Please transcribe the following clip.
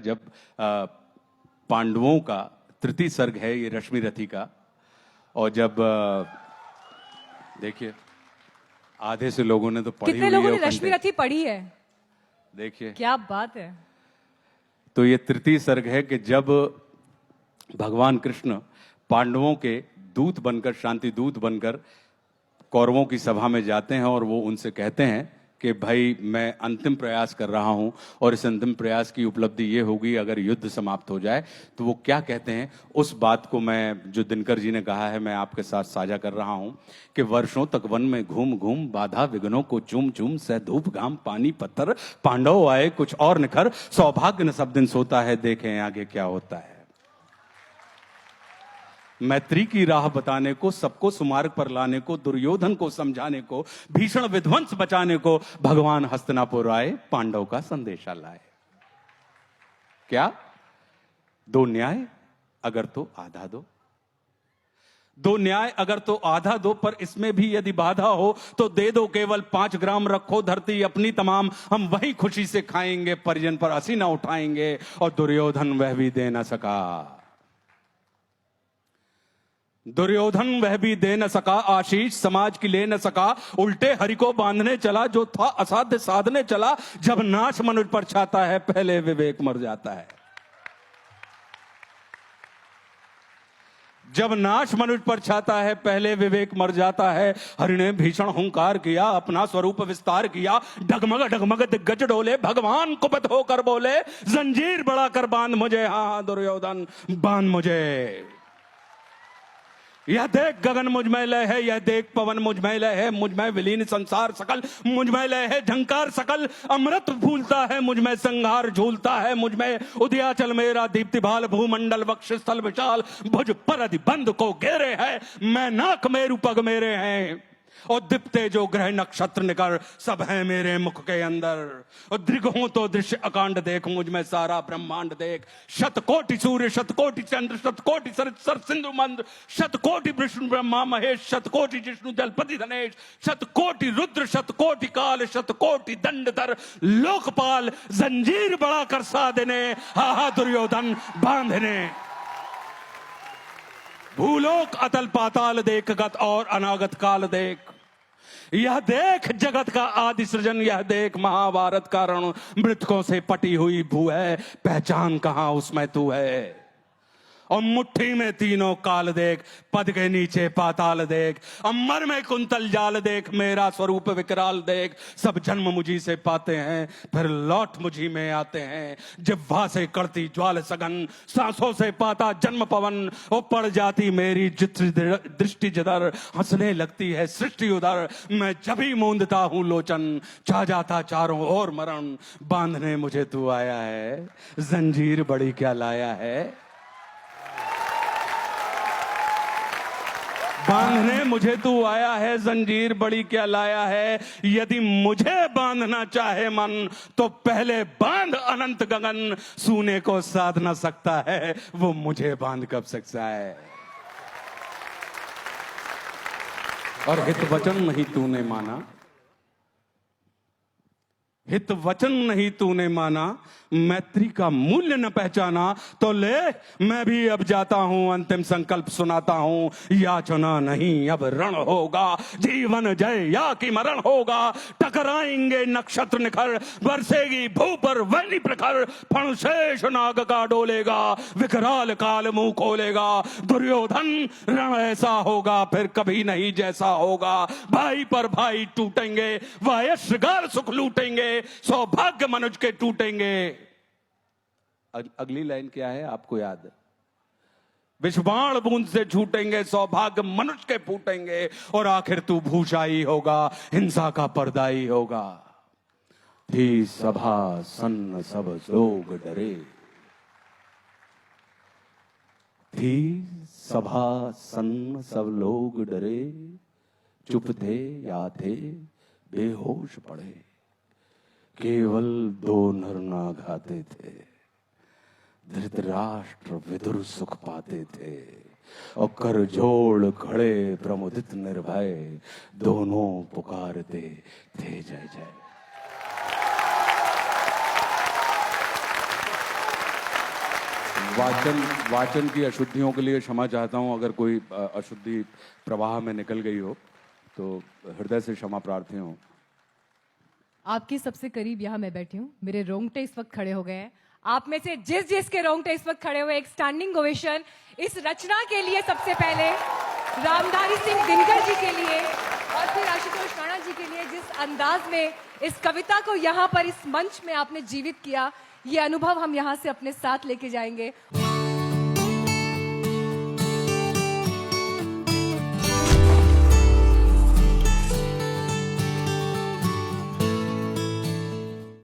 जब पांडवों का तृतीय सर्ग है ये रश्मि रथी का, और जब देखिए आधे से लोगों ने तो पढ़ी हुई है। कितने लोगों ने रश्मि रथी पढ़ी है? देखिए क्या बात है। तो ये तृतीय सर्ग है कि जब भगवान कृष्ण पांडवों के दूत बनकर, शांति दूत बनकर कौरवों की सभा में जाते हैं और वो उनसे कहते हैं कि भाई मैं अंतिम प्रयास कर रहा हूं और इस अंतिम प्रयास की उपलब्धि ये होगी अगर युद्ध समाप्त हो जाए। तो वो क्या कहते हैं, उस बात को मैं, जो दिनकर जी ने कहा है, मैं आपके साथ साझा कर रहा हूं कि वर्षों तक वन में घूम घूम बाधा विघ्नों को चूम चूम, सह धूप घाम पानी पत्थर, पांडव आए कुछ और निखर, सौभाग्य न सब दिन सोता है, देखें आगे क्या होता है। मैत्री की राह बताने को, सबको सुमार्ग पर लाने को, दुर्योधन को समझाने को, भीषण विध्वंस बचाने को भगवान हस्तिनापुर आए, पांडव का संदेशा लाए। क्या? दो न्याय अगर तो आधा दो, दो न्याय अगर तो आधा दो, पर इसमें भी यदि बाधा हो तो दे दो केवल 5 ग्राम, रखो धरती अपनी तमाम, हम वही खुशी से खाएंगे, परिजन पर हंसी ना उठाएंगे। और दुर्योधन वह भी दे न सका, दुर्योधन वह भी दे न सका, आशीष समाज की ले न सका, उल्टे हरि को बांधने चला, जो था असाध्य साधने चला। जब नाश मनुष्य पर छाता है, पहले विवेक मर जाता है। जब नाश मनुष्य पर छाता है, पहले विवेक मर जाता है। हरि ने भीषण हुंकार किया, अपना स्वरूप विस्तार किया, डगमग डगमग दिग्गज डोले, भगवान कुपित होकर बोले, जंजीर बढ़ाकर बांध मुझे, हाँ दुर्योधन बांध मुझे। यह देख गगन मुझ में लय है, यह देख पवन मुझ में लय है, मुझ में विलीन संसार सकल, मुझ में लय है झंकार सकल, अमृत फूलता है मुझ में, संहार झूलता है मुझ में, उदयाचल मेरा दीप्ति भाल, भूमंडल वक्षस्थल विशाल, भुज परधि बंद को घेरे है, मैं नाक मेरु पग मेरे हैं, और दीप्ते जो ग्रह नक्षत्र निकर, सब है मेरे मुख के अंदर। और दृग हूं तो दृश्य अकांड देख, मुझ में सारा ब्रह्मांड देख, शतकोटि सूर्य शतकोटि चंद्र, शतकोटि सर सिंधु मंद्र, शतकोटि विष्णु ब्रह्मा महेश, शतकोटि जिष्णु जलपति धनेश, शतकोटि रुद्र शतकोटि काल, शतकोटि दंडधर लोकपाल, जंजीर बड़ा कर साधने, हा हा दुर्योधन बांधने। भूलोक अतल पाताल देख, गत और अनागत काल देख, यह देख जगत का आदि सृजन, यह देख महाभारत का रण, मृतकों से पटी हुई भू है, पहचान कहां उसमें तू है। और मुट्ठी में तीनों काल देख, पद के नीचे पाताल देख, अमर में कुंतल जाल देख, मेरा स्वरूप विकराल देख, सब जन्म मुझी से पाते हैं, फिर लौट मुझी में आते हैं। जिह्वा से करती ज्वाल सघन, सांसों से पाता जन्म पवन, वो पड़ जाती मेरी दृष्टि जिधर, हंसने लगती है सृष्टि उधर, मैं जब ही मूंदता हूं लोचन, छा जाता चारों ओर मरण। बांधने मुझे तू आया है, जंजीर बड़ी क्या लाया है, बांधने मुझे तू आया है, जंजीर बड़ी क्या लाया है। यदि मुझे बांधना चाहे मन, तो पहले बांध अनंत गगन, सूने को साध ना सकता है, वो मुझे बांध कब सकता है। और हित वचन नहीं तूने माना, हित वचन नहीं तूने माना, मैत्री का मूल्य न पहचाना, तो ले मैं भी अब जाता हूं, अंतिम संकल्प सुनाता हूं, याचना नहीं अब रण होगा, जीवन जय या कि मरण होगा। टकराएंगे नक्षत्र निखर, बरसेगी भू पर वैली प्रखर, फणशेष नाग का डोलेगा, विकराल काल मुंह खोलेगा। दुर्योधन रण ऐसा होगा फिर कभी नहीं जैसा होगा, भाई पर भाई टूटेंगे, वायश्रगार सुख लूटेंगे, सौभाग्य मनुष्य के टूटेंगे। अगली लाइन क्या है आपको याद है? विषबाण बूंद से छूटेंगे, सौभाग्य मनुष्य के फूटेंगे, और आखिर तू भूषाई होगा, हिंसा का पर्दाई होगा। थी सभा सन्न सब लोग डरे, थी सभा सन्न सब लोग डरे, चुप थे या थे बेहोश पड़े, केवल 2 नर नाग आते थे, धृतराष्ट्र विदुर सुख पाते थे, और कर जोड़ खड़े प्रमुदित निर्भय, दोनों पुकारते थे जय जय। वाचन की अशुद्धियों के लिए क्षमा चाहता हूं। अगर कोई अशुद्धि प्रवाह में निकल गई हो तो हृदय से क्षमा प्रार्थी हूं। आपके सबसे करीब यहाँ मैं बैठी हूँ, मेरे रोंगटे इस वक्त खड़े हो गए हैं। आप में से जिस जिस के रोंगटे इस वक्त खड़े हुए, एक स्टैंडिंग ओवेशन इस रचना के लिए सबसे पहले, रामधारी सिंह दिनकर जी के लिए और फिर आशुतोष राणा जी के लिए, जिस अंदाज में इस कविता को यहाँ पर इस मंच में आपने जीवित किया, ये अनुभव हम यहाँ से अपने साथ लेके जाएंगे।